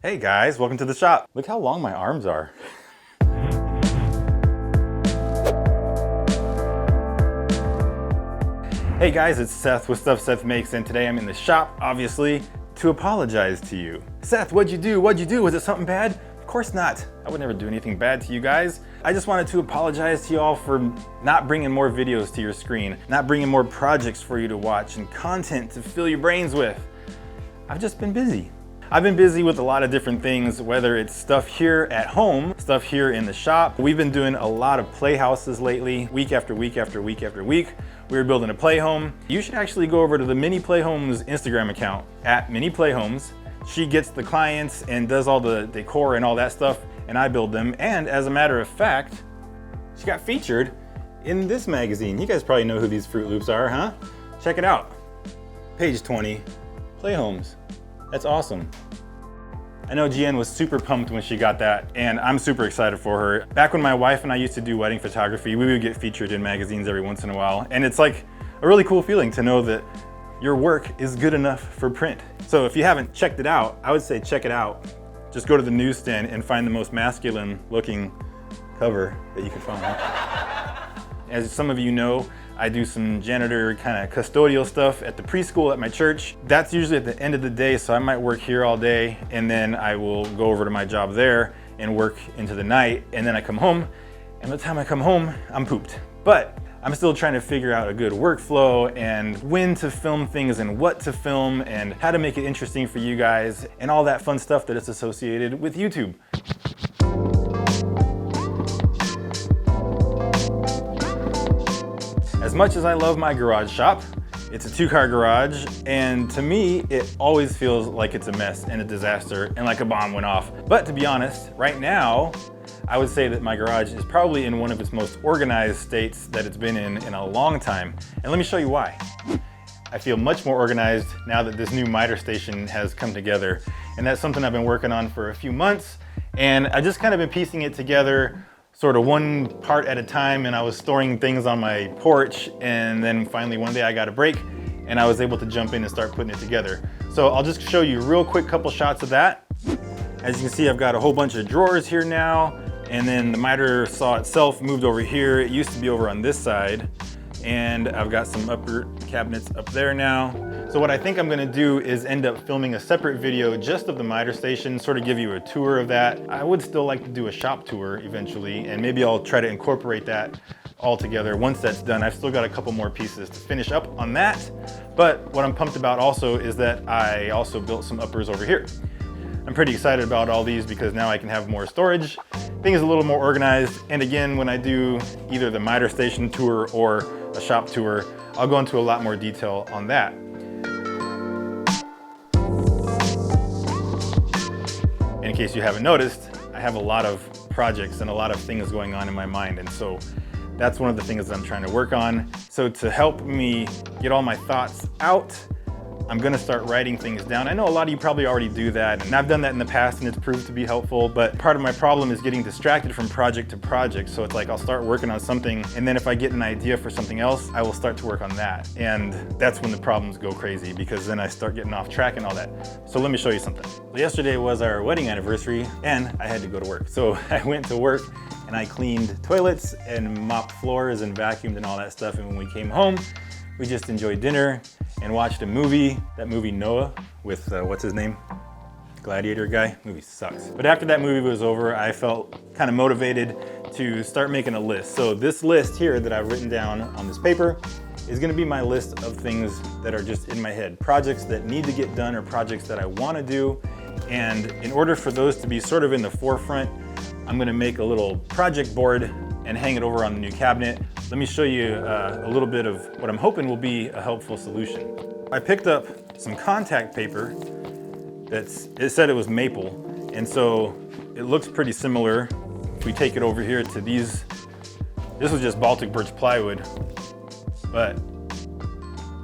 Hey guys, welcome to the shop. Look how long my arms are. Hey guys, it's Seth with Stuff Seth Makes, and today I'm in the shop, obviously, to apologize to you. Seth, what'd you do? What'd you do? Was it something bad? Of course not. I would never do anything bad to you guys. I just wanted to apologize to you all for not bringing more videos to your screen, not bringing more projects for you to watch and content to fill your brains with. I've just been busy. I've been busy with a lot of different things, whether it's stuff here at home, stuff here in the shop. We've been doing a lot of playhouses lately, week after week after week after week. We were building a playhome. You should actually go over to the Mini Playhomes Instagram account at Mini Playhomes. She gets the clients and does all the decor and all that stuff, and I build them. And as a matter of fact, she got featured in this magazine. You guys probably know who these Fruit Loops are, huh? Check it out. Page 20, Playhomes. That's awesome. I know Gian was super pumped when she got that, and I'm super excited for her. Back when my wife and I used to do wedding photography, we would get featured in magazines every once in a while, and it's like a really cool feeling to know that your work is good enough for print. So if you haven't checked it out, I would say check it out. Just go to the newsstand and find the most masculine looking cover that you can find. As some of you know, I do some janitor kind of custodial stuff at the preschool at my church. That's usually at the end of the day, so I might work here all day and then I will go over to my job there and work into the night, and then I come home, and by the time I come home, I'm pooped. But I'm still trying to figure out a good workflow and when to film things and what to film and how to make it interesting for you guys and all that fun stuff that is associated with YouTube. As much as I love my garage shop, it's a two-car garage, and to me, it always feels like it's a mess and a disaster and like a bomb went off. But to be honest, right now, I would say that my garage is probably in one of its most organized states that it's been in a long time. And let me show you why. I feel much more organized now that this new miter station has come together. And that's something I've been working on for a few months. And I just kind of been piecing it together sort of one part at a time, and I was storing things on my porch, and then finally one day I got a break and I was able to jump in and start putting it together. So I'll just show you a real quick couple shots of that. As you can see, I've got a whole bunch of drawers here now, and then the miter saw itself moved over here. It used to be over on this side, and I've got some upper cabinets up there now. So what I think I'm gonna do is end up filming a separate video just of the miter station, sort of give you a tour of that. I would still like to do a shop tour eventually, and maybe I'll try to incorporate that all together. Once that's done, I've still got a couple more pieces to finish up on that. But what I'm pumped about also is that I also built some uppers over here. I'm pretty excited about all these because now I can have more storage, things a little more organized. And again, when I do either the miter station tour or a shop tour, I'll go into a lot more detail on that. In case you haven't noticed, I have a lot of projects and a lot of things going on in my mind, and so that's one of the things that I'm trying to work on. So to help me get all my thoughts out, I'm gonna start writing things down. I know a lot of you probably already do that, and I've done that in the past and it's proved to be helpful, but part of my problem is getting distracted from project to project. So it's like I'll start working on something, and then if I get an idea for something else, I will start to work on that. And that's when the problems go crazy, because then I start getting off track and all that. So let me show you something. So yesterday was our wedding anniversary, and I had to go to work. So I went to work and I cleaned toilets and mopped floors and vacuumed and all that stuff. And when we came home, we just enjoyed dinner and watched a movie, that movie Noah with, what's his name? Gladiator guy. Movie sucks. But after that movie was over, I felt kind of motivated to start making a list. So this list here that I've written down on this paper is gonna be my list of things that are just in my head. Projects that need to get done or projects that I wanna do. And in order for those to be sort of in the forefront, I'm gonna make a little project board and hang it over on the new cabinet. Let me show you a little bit of what I'm hoping will be a helpful solution. I picked up some contact paper it said it was maple, and so it looks pretty similar. If we take it over here to these, this was just Baltic birch plywood, but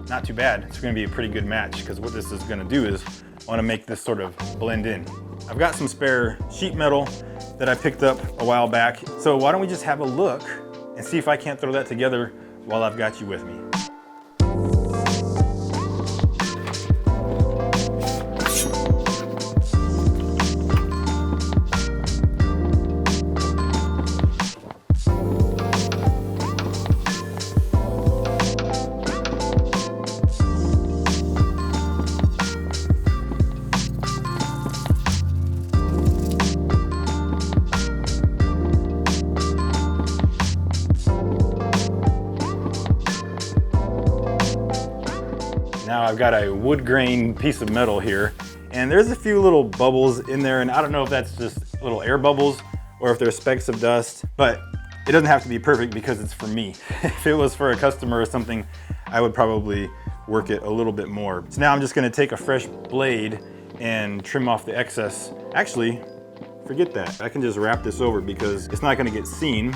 not too bad. It's gonna be a pretty good match, because what this is gonna do is I wanna make this sort of blend in. I've got some spare sheet metal that I picked up a while back, so why don't we just have a look and see if I can't throw that together while I've got you with me. I've got a wood grain piece of metal here, and there's a few little bubbles in there, and I don't know if that's just little air bubbles or if they're specks of dust, but it doesn't have to be perfect because it's for me. If it was for a customer or something, I would probably work it a little bit more. So now I'm just gonna take a fresh blade and trim off the excess. Actually, forget that. I can just wrap this over because it's not gonna get seen,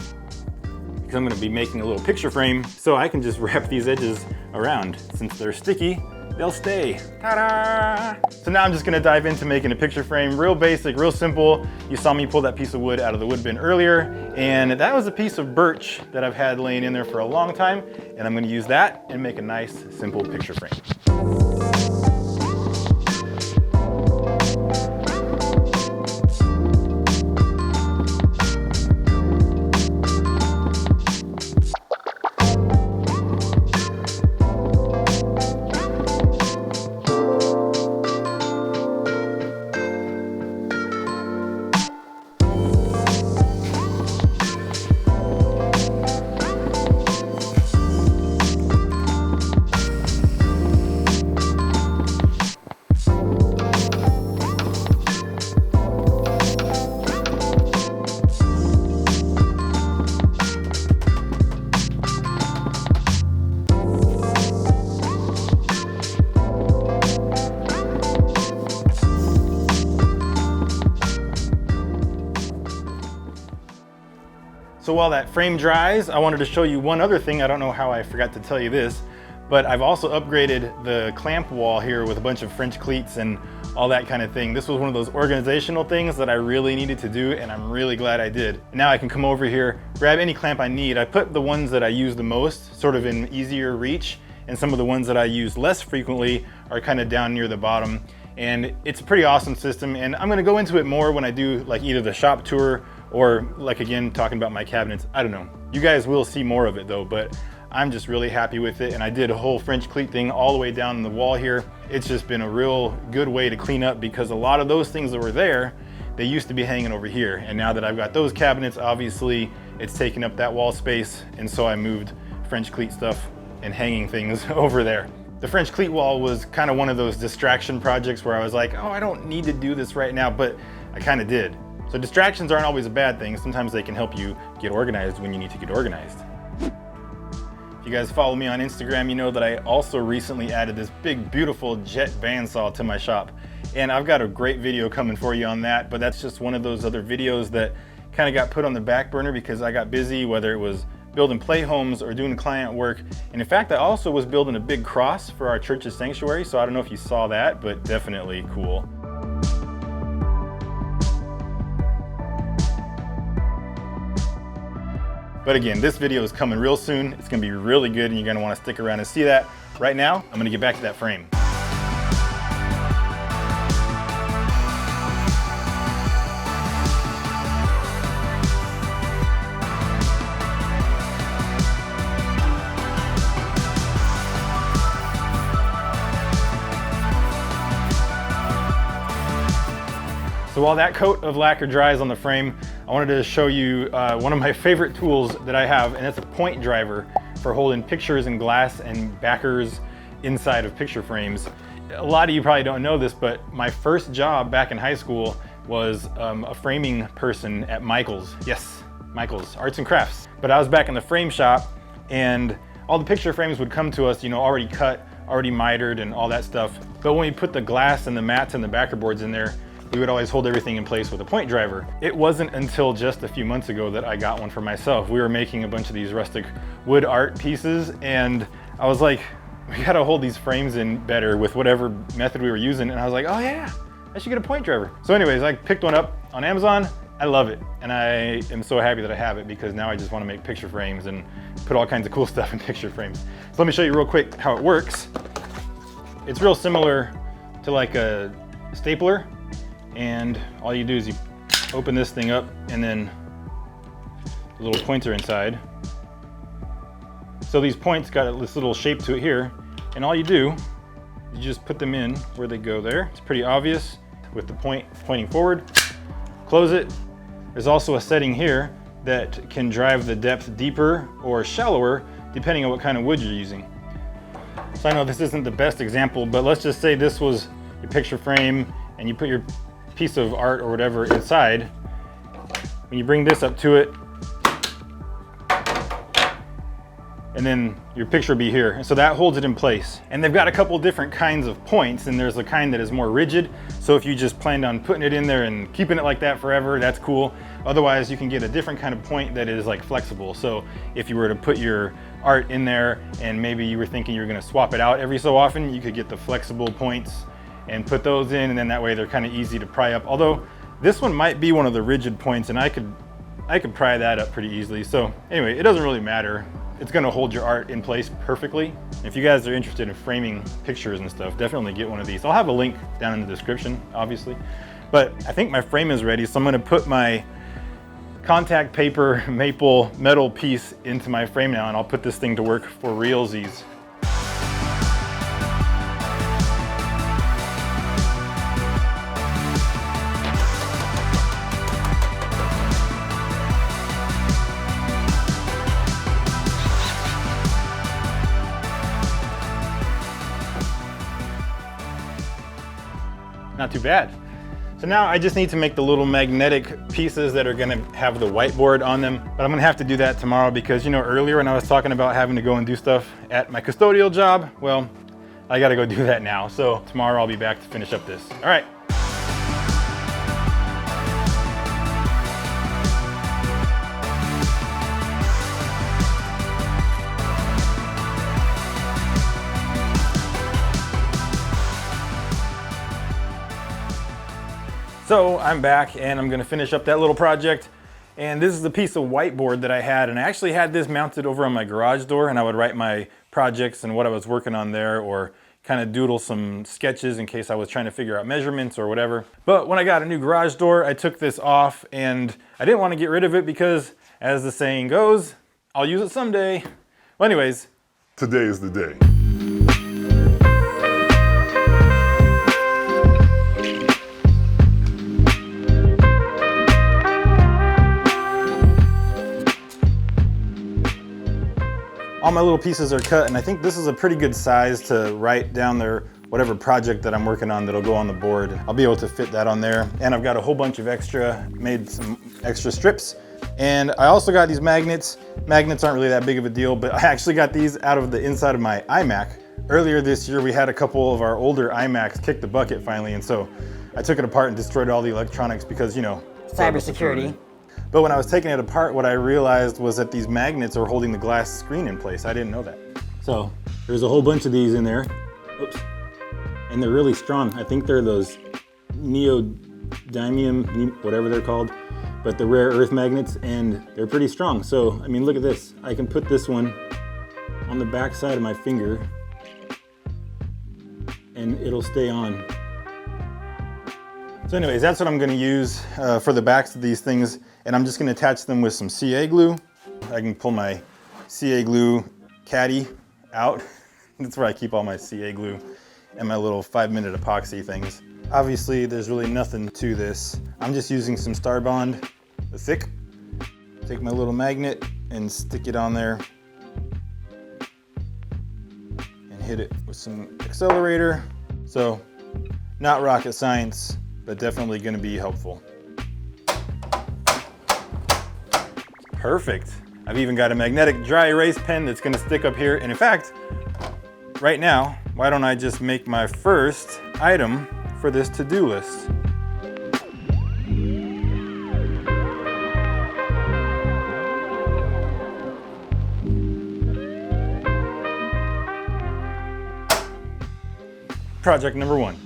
because I'm gonna be making a little picture frame, so I can just wrap these edges around. Since they're sticky, they'll stay. Ta-da! So now I'm just gonna dive into making a picture frame. Real basic, real simple. You saw me pull that piece of wood out of the wood bin earlier, and that was a piece of birch that I've had laying in there for a long time, and I'm gonna use that and make a nice, simple picture frame. So while that frame dries, I wanted to show you one other thing. I don't know how I forgot to tell you this, but I've also upgraded the clamp wall here with a bunch of French cleats and all that kind of thing. This was one of those organizational things that I really needed to do, and I'm really glad I did. Now I can come over here, grab any clamp I need. I put the ones that I use the most sort of in easier reach, and some of the ones that I use less frequently are kind of down near the bottom. And it's a pretty awesome system, and I'm gonna go into it more when I do like either the shop tour or like again, talking about my cabinets. I don't know. You guys will see more of it though, but I'm just really happy with it. And I did a whole French cleat thing all the way down the wall here. It's just been a real good way to clean up because a lot of those things that were there, they used to be hanging over here. And now that I've got those cabinets, obviously it's taking up that wall space. And so I moved French cleat stuff and hanging things over there. The French cleat wall was kind of one of those distraction projects where I was like, oh, I don't need to do this right now, but I kind of did. So distractions aren't always a bad thing. Sometimes they can help you get organized when you need to get organized. If you guys follow me on Instagram, you know that I also recently added this big, beautiful jet bandsaw to my shop. And I've got a great video coming for you on that, but that's just one of those other videos that kind of got put on the back burner because I got busy, whether it was building play homes or doing client work. And in fact, I also was building a big cross for our church's sanctuary. So I don't know if you saw that, but definitely cool. But again, this video is coming real soon. It's gonna be really good and you're gonna wanna stick around and see that. Right now, I'm gonna get back to that frame. So while that coat of lacquer dries on the frame, I wanted to show you one of my favorite tools that I have, and it's a point driver for holding pictures and glass and backers inside of picture frames. A lot of you probably don't know this, but my first job back in high school was a framing person at Michael's. Yes, Michael's Arts and Crafts. But I was back in the frame shop, and all the picture frames would come to us, you know, already cut, already mitered and all that stuff. But when we put the glass and the mats and the backer boards in there, we would always hold everything in place with a point driver. It wasn't until just a few months ago that I got one for myself. We were making a bunch of these rustic wood art pieces, and I was like, we gotta hold these frames in better with whatever method we were using. And I was like, oh yeah, I should get a point driver. So anyways, I picked one up on Amazon. I love it. And I am so happy that I have it because now I just wanna make picture frames and put all kinds of cool stuff in picture frames. So let me show you real quick how it works. It's real similar to like a stapler. And all you do is you open this thing up and then a little pointer inside. So these points got this little shape to it here, and all you do, you just put them in where they go there. It's pretty obvious with the point pointing forward. Close it. There's also a setting here that can drive the depth deeper or shallower depending on what kind of wood you're using. So I know this isn't the best example, but let's just say this was your picture frame and you put your piece of art or whatever inside. When you bring this up to it, and then your picture will be here. And so that holds it in place. And they've got a couple different kinds of points, and there's a kind that is more rigid. So if you just planned on putting it in there and keeping it like that forever, that's cool. Otherwise, you can get a different kind of point that is like flexible. So if you were to put your art in there and maybe you were thinking you were gonna swap it out every so often, you could get the flexible points and put those in, and then that way they're kind of easy to pry up. Although this one might be one of the rigid points, and I could pry that up pretty easily. So anyway, it doesn't really matter. It's gonna hold your art in place perfectly. If you guys are interested in framing pictures and stuff, definitely get one of these. I'll have a link down in the description, obviously. But I think my frame is ready, so I'm gonna put my contact paper maple metal piece into my frame now, and I'll put this thing to work for realsies. Not too bad. So now I just need to make the little magnetic pieces that are gonna have the whiteboard on them, but I'm gonna have to do that tomorrow because, you know, earlier when I was talking about having to go and do stuff at my custodial job, well, I gotta go do that now. So tomorrow I'll be back to finish up this. All right. So I'm back and I'm gonna finish up that little project. And this is a piece of whiteboard that I had, and I actually had this mounted over on my garage door, and I would write my projects and what I was working on there, or kind of doodle some sketches in case I was trying to figure out measurements or whatever. But when I got a new garage door, I took this off, and I didn't want to get rid of it because, as the saying goes, I'll use it someday. Well, anyways, today is the day. all my little pieces are cut, and I think this is a pretty good size to write down there whatever project that I'm working on that'll go on the board. I'll be able to fit that on there. And I've got a whole bunch of made some extra strips. And I also got these magnets. Magnets aren't really that big of a deal, but I actually got these out of the inside of my iMac. Earlier this year, we had a couple of our older iMacs kick the bucket finally, and so I took it apart and destroyed all the electronics because, you know, cybersecurity. But when I was taking it apart, what I realized was that these magnets are holding the glass screen in place. I didn't know that. So there's a whole bunch of these in there. Oops. And they're really strong. I think they're those neodymium, whatever they're called, but the rare earth magnets, and they're pretty strong. So, I mean, look at this. I can put this one on the back side of my finger and it'll stay on. So anyways, that's what I'm gonna use for the backs of these things, and I'm just gonna attach them with some CA glue. I can pull my CA glue caddy out. That's where I keep all my CA glue and my little 5-minute epoxy things. Obviously, there's really nothing to this. I'm just using some Star Bond, the thick. Take my little magnet and stick it on there and hit it with some accelerator. So, not rocket science, but definitely gonna be helpful. Perfect. I've even got a magnetic dry erase pen that's gonna stick up here. And in fact, right now, why don't I just make my first item for this to-do list? Project number 1.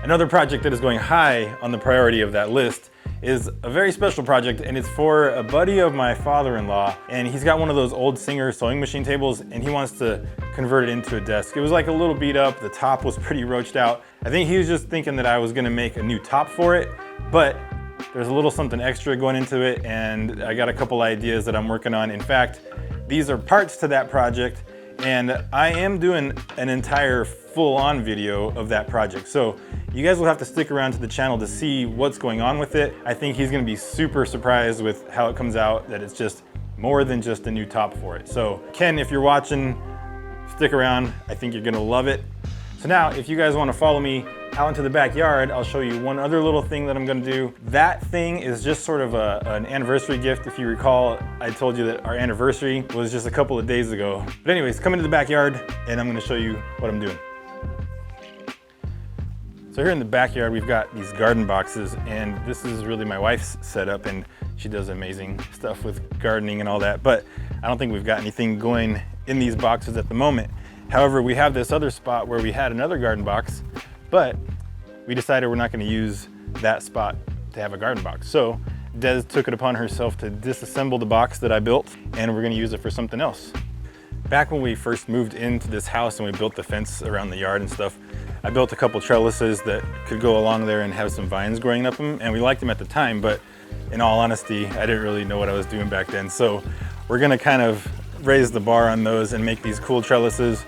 Another project that is going high on the priority of that list is a very special project, and it's for a buddy of my father-in-law, and he's got one of those old Singer sewing machine tables, and he wants to convert it into a desk. It was like a little beat up, the top was pretty roached out. I think he was just thinking that I was gonna make a new top for it, but there's a little something extra going into it, and I got a couple ideas that I'm working on. In fact, these are parts to that project, and I am doing an entire full-on video of that project. So you guys will have to stick around to the channel to see what's going on with it. I think he's gonna be super surprised with how it comes out, that it's just more than just a new top for it. So Ken, if you're watching, Stick around, I think you're gonna love it. So now, if you guys wanna follow me out into the backyard, I'll show you one other little thing that I'm gonna do. That thing is just sort of an anniversary gift. If you recall, I told you that our anniversary was just a couple of days ago. But anyways, come into the backyard and I'm gonna show you what I'm doing. So here in the backyard, we've got these garden boxes, and this is really my wife's setup, and she does amazing stuff with gardening and all that, but I don't think we've got anything going in these boxes at the moment. However, we have this other spot where we had another garden box, but we decided we're not gonna use that spot to have a garden box. So Des took it upon herself to disassemble the box that I built, and we're gonna use it for something else. Back when we first moved into this house and we built the fence around the yard and stuff, I built a couple trellises that could go along there and have some vines growing up them, and we liked them at the time, but in all honesty, I didn't really know what I was doing back then. So we're gonna kind of raise the bar on those and make these cool trellises.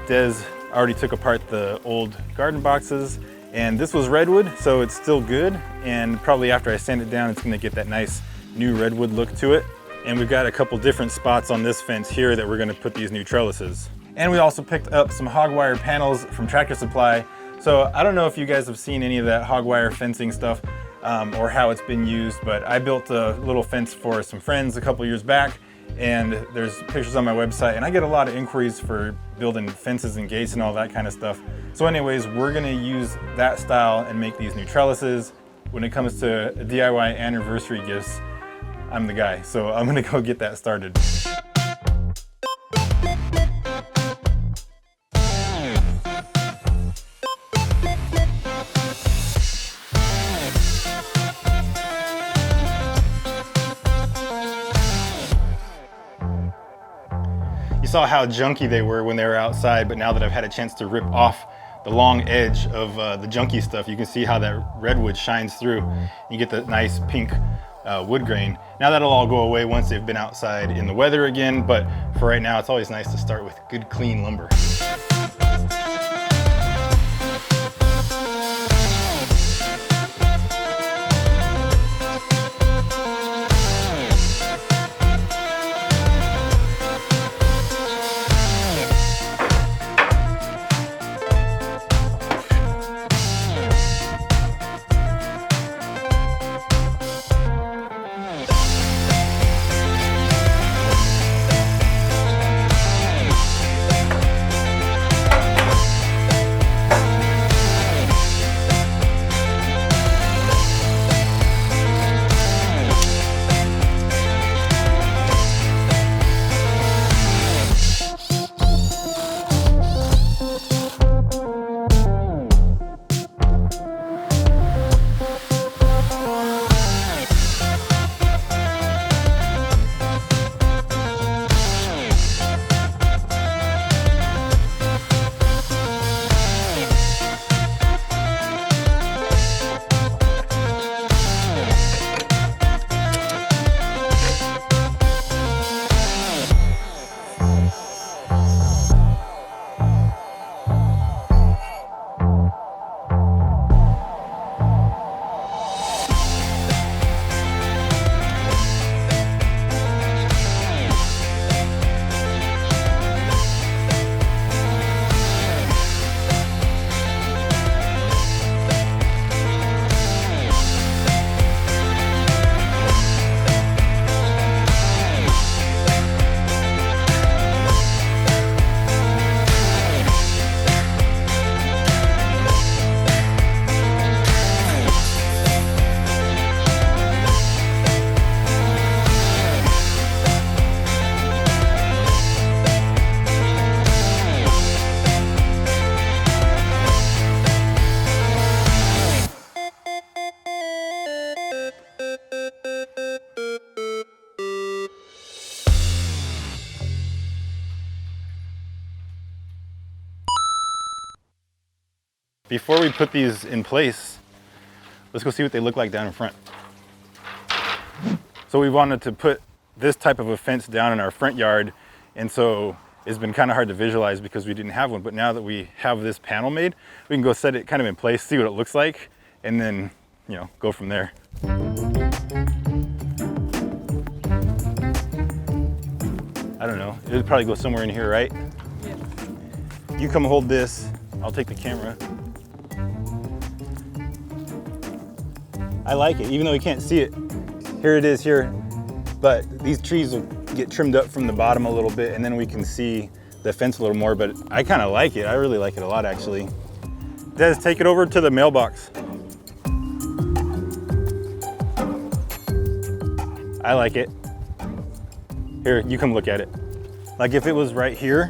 Des already took apart the old garden boxes, and this was redwood, so it's still good, and probably after I sand it down, it's gonna get that nice new redwood look to it. And we've got a couple different spots on this fence here that we're gonna put these new trellises. And we also picked up some hog wire panels from Tractor Supply. So I don't know if you guys have seen any of that hog wire fencing stuff or how it's been used, but I built a little fence for some friends a couple years back, and there's pictures on my website, and I get a lot of inquiries for building fences and gates and all that kind of stuff. So anyways, we're gonna use that style and make these new trellises. When it comes to DIY anniversary gifts, I'm the guy. So I'm gonna go get that started. You saw how junky they were when they were outside, but now that I've had a chance to rip off the long edge of the junky stuff, you can see how that redwood shines through. You get the nice pink wood grain. Now that'll all go away once they've been outside in the weather again, but for right now, it's always nice to start with good, clean lumber. Before we put these in place, let's go see what they look like down in front. So we wanted to put this type of a fence down in our front yard, and so it's been kind of hard to visualize because we didn't have one, but now that we have this panel made, we can go set it kind of in place, see what it looks like, and then, you know, go from there. I don't know, it would probably go somewhere in here, right? Yeah. You come hold this. I'll take the camera. I like it, even though you can't see it. Here it is here. But these trees will get trimmed up from the bottom a little bit, and then we can see the fence a little more, but I kind of like it. I really like it a lot, actually. Des, take it over to the mailbox. I like it. Here, you come look at it. Like if it was right here,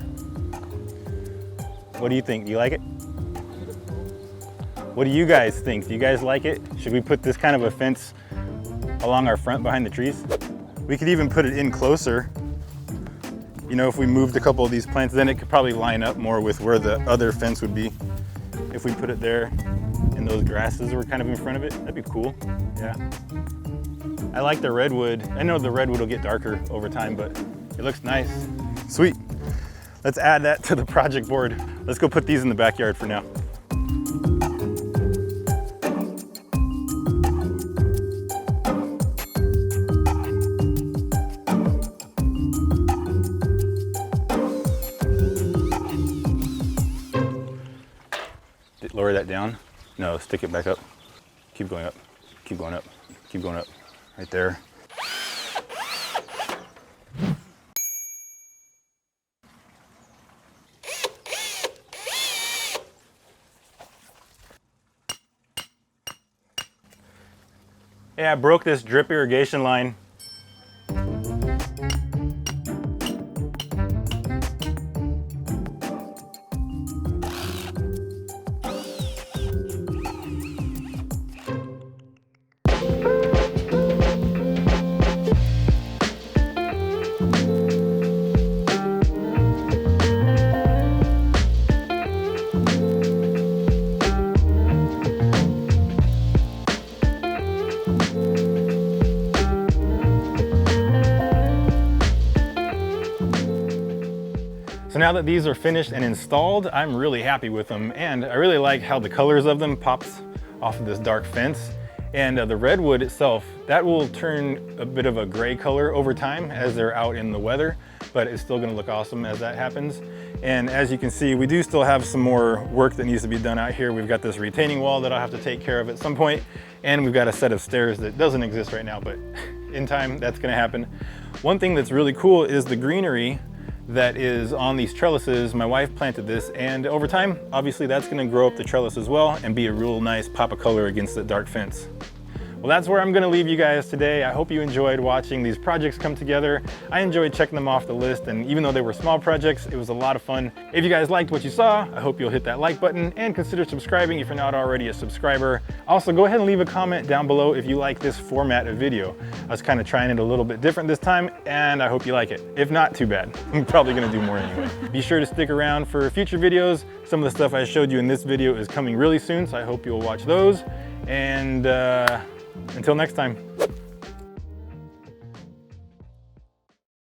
what do you think? Do you like it? What do you guys think? Do you guys like it? Should we put this kind of a fence along our front behind the trees? We could even put it in closer. You know, if we moved a couple of these plants, then it could probably line up more with where the other fence would be. If we put it there and those grasses were kind of in front of it, that'd be cool, yeah. I like the redwood. I know the redwood will get darker over time, but it looks nice. Sweet. Let's add that to the project board. Let's go put these in the backyard for now. Lower that down. No, stick it back up. Keep going up. Keep going up. Keep going up. Right there. Yeah, I broke this drip irrigation line. So now that these are finished and installed, I'm really happy with them, and I really like how the colors of them pops off of this dark fence. And the redwood itself, that will turn a bit of a gray color over time as they're out in the weather, but it's still gonna look awesome as that happens. And as you can see, we do still have some more work that needs to be done out here. We've got this retaining wall that I'll have to take care of at some point, and we've got a set of stairs that doesn't exist right now, but in time that's gonna happen. One thing that's really cool is the greenery that is on these trellises. My wife planted this, and over time, obviously that's gonna grow up the trellis as well and be a real nice pop of color against the dark fence. Well, that's where I'm gonna leave you guys today. I hope you enjoyed watching these projects come together. I enjoyed checking them off the list, and even though they were small projects, it was a lot of fun. If you guys liked what you saw, I hope you'll hit that like button and consider subscribing if you're not already a subscriber. Also, go ahead and leave a comment down below if you like this format of video. I was kind of trying it a little bit different this time, and I hope you like it. If not, too bad. I'm probably gonna do more anyway. Be sure to stick around for future videos. Some of the stuff I showed you in this video is coming really soon, so I hope you'll watch those. And until next time.